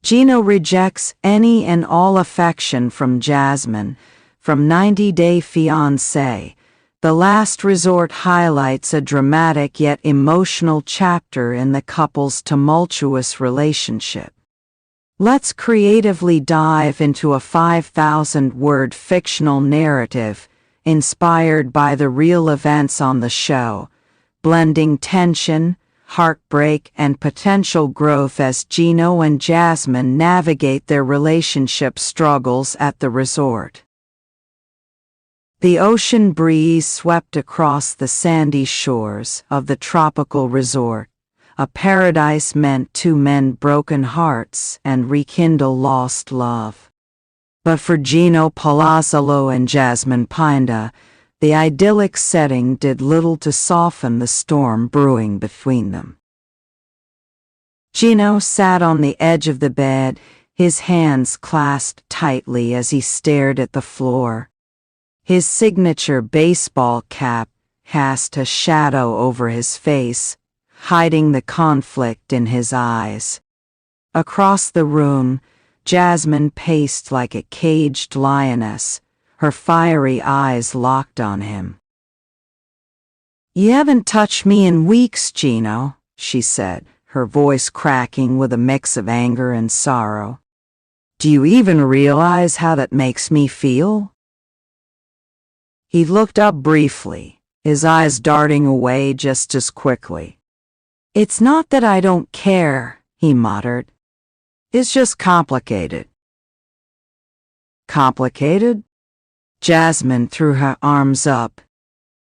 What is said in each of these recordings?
Gino rejects any and all affection from Jasmine. From 90 Day Fiancé, the last resort highlights a dramatic yet emotional chapter in the couple's tumultuous relationship. Let's creatively dive into a 5,000-word fictional narrative inspired by the real events on the show, blending tension, heartbreak, and potential growth as Gino and Jasmine navigate their relationship struggles at the resort. The ocean breeze swept across the sandy shores of the tropical resort, a paradise meant to mend broken hearts and rekindle lost love. But for Gino Palazzolo and Jasmine Pinda, the idyllic setting did little to soften the storm brewing between them. Gino sat on the edge of the bed, his hands clasped tightly as he stared at the floor. His signature baseball cap cast a shadow over his face, hiding the conflict in his eyes. Across the room, Jasmine paced like a caged lioness, her fiery eyes locked on him. "You haven't touched me in weeks, Gino," she said, her voice cracking with a mix of anger and sorrow. "Do you even realize how that makes me feel?" He looked up briefly, his eyes darting away just as quickly. "It's not that I don't care," he muttered. "It's just complicated." "Complicated?" Jasmine threw her arms up.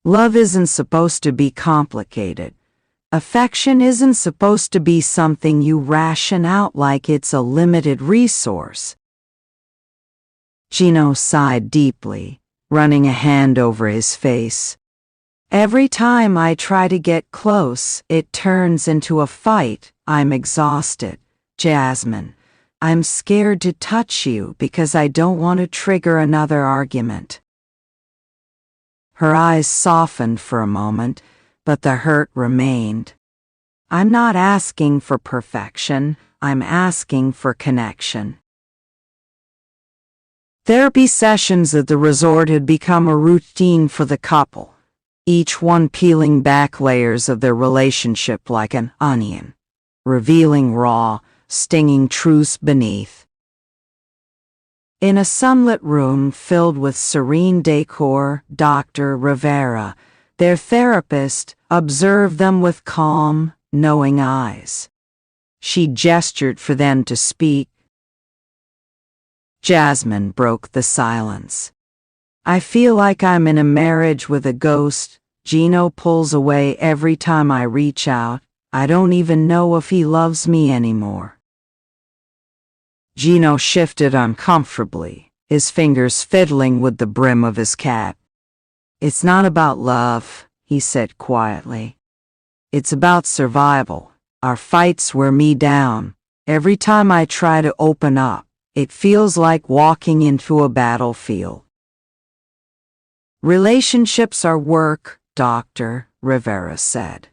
"Love isn't supposed to be complicated. Affection isn't supposed to be something you ration out like it's a limited resource." Gino sighed deeply, running a hand over his face. "Every time I try to get close, it turns into a fight. I'm exhausted, Jasmine. I'm scared to touch you because I don't want to trigger another argument." Her eyes softened for a moment, but the hurt remained. "I'm not asking for perfection, I'm asking for connection." Therapy sessions at the resort had become a routine for the couple, each one peeling back layers of their relationship like an onion, revealing raw, stinging truths beneath. In a sunlit room filled with serene decor, Dr. Rivera, their therapist, observed them with calm, knowing eyes. She gestured for them to speak. Jasmine broke the silence. "I feel like I'm in a marriage with a ghost. Gino pulls away every time I reach out. I don't even know if he loves me anymore." Gino shifted uncomfortably, his fingers fiddling with the brim of his cap. "It's not about love," he said quietly. "It's about survival. Our fights wear me down. Every time I try to open up, it feels like walking into a battlefield." "Relationships are work," Dr. Rivera said.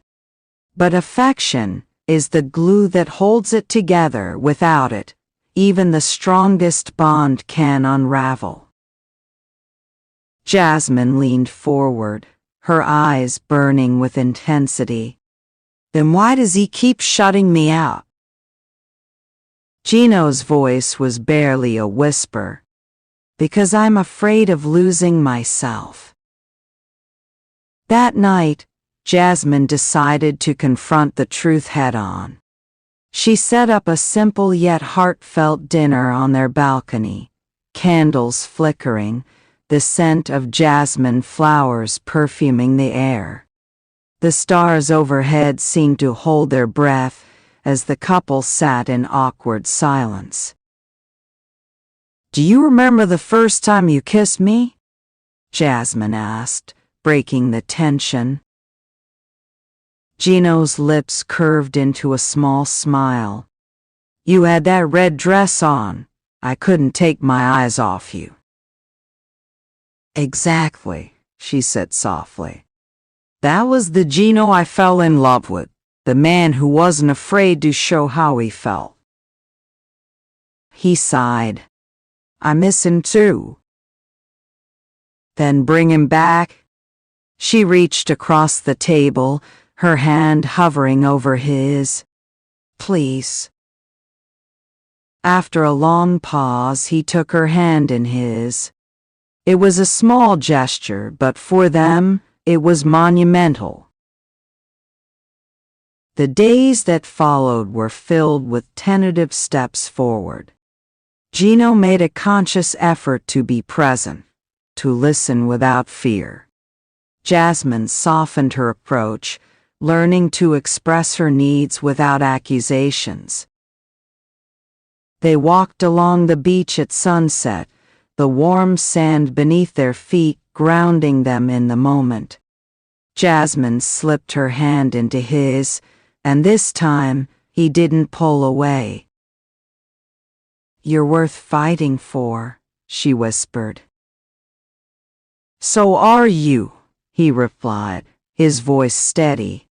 "But affection is the glue that holds it together. Without it, even the strongest bond can unravel." Jasmine leaned forward, her eyes burning with intensity. "Then why does he keep shutting me out?" Gino's voice was barely a whisper. "Because I'm afraid of losing myself." That night, Jasmine decided to confront the truth head-on. She set up a simple yet heartfelt dinner on their balcony, candles flickering, the scent of jasmine flowers perfuming the air. The stars overhead seemed to hold their breath as the couple sat in awkward silence. "Do you remember the first time you kissed me?" Jasmine asked, breaking the tension. Gino's lips curved into a small smile. "You had that red dress on. I couldn't take my eyes off you." "Exactly," she said softly. "That was the Gino I fell in love with, the man who wasn't afraid to show how he felt." He sighed. I miss him too. Then bring him back. She reached across the table, her hand hovering over his. Please. After a long pause, he took her hand in his. It was a small gesture, but for them, it was monumental. The days that followed were filled with tentative steps forward. Gino made a conscious effort to be present, to listen without fear. Jasmine softened her approach, learning to express her needs without accusations. They walked along the beach at sunset, the warm sand beneath their feet grounding them in the moment. Jasmine slipped her hand into his, and this time he didn't pull away. You're worth fighting for, she whispered. So are you, he replied, his voice steady.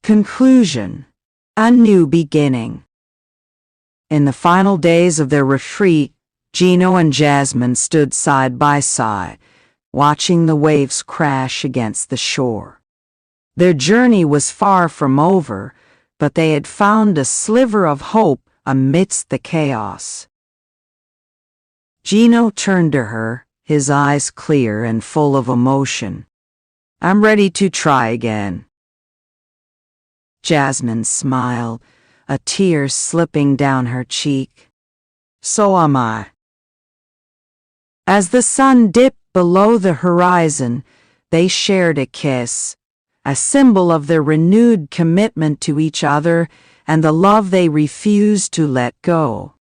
Conclusion: a new beginning. In the final days of their retreat, Gino and Jasmine stood side by side, watching the waves crash against the shore. Their journey was far from over, but they had found a sliver of hope amidst the chaos. Gino turned to her, his eyes clear and full of emotion. I'm ready to try again. Jasmine smiled, a tear slipping down her cheek. So am I. As the sun dipped below the horizon, they shared a kiss, a symbol of their renewed commitment to each other and the love they refused to let go.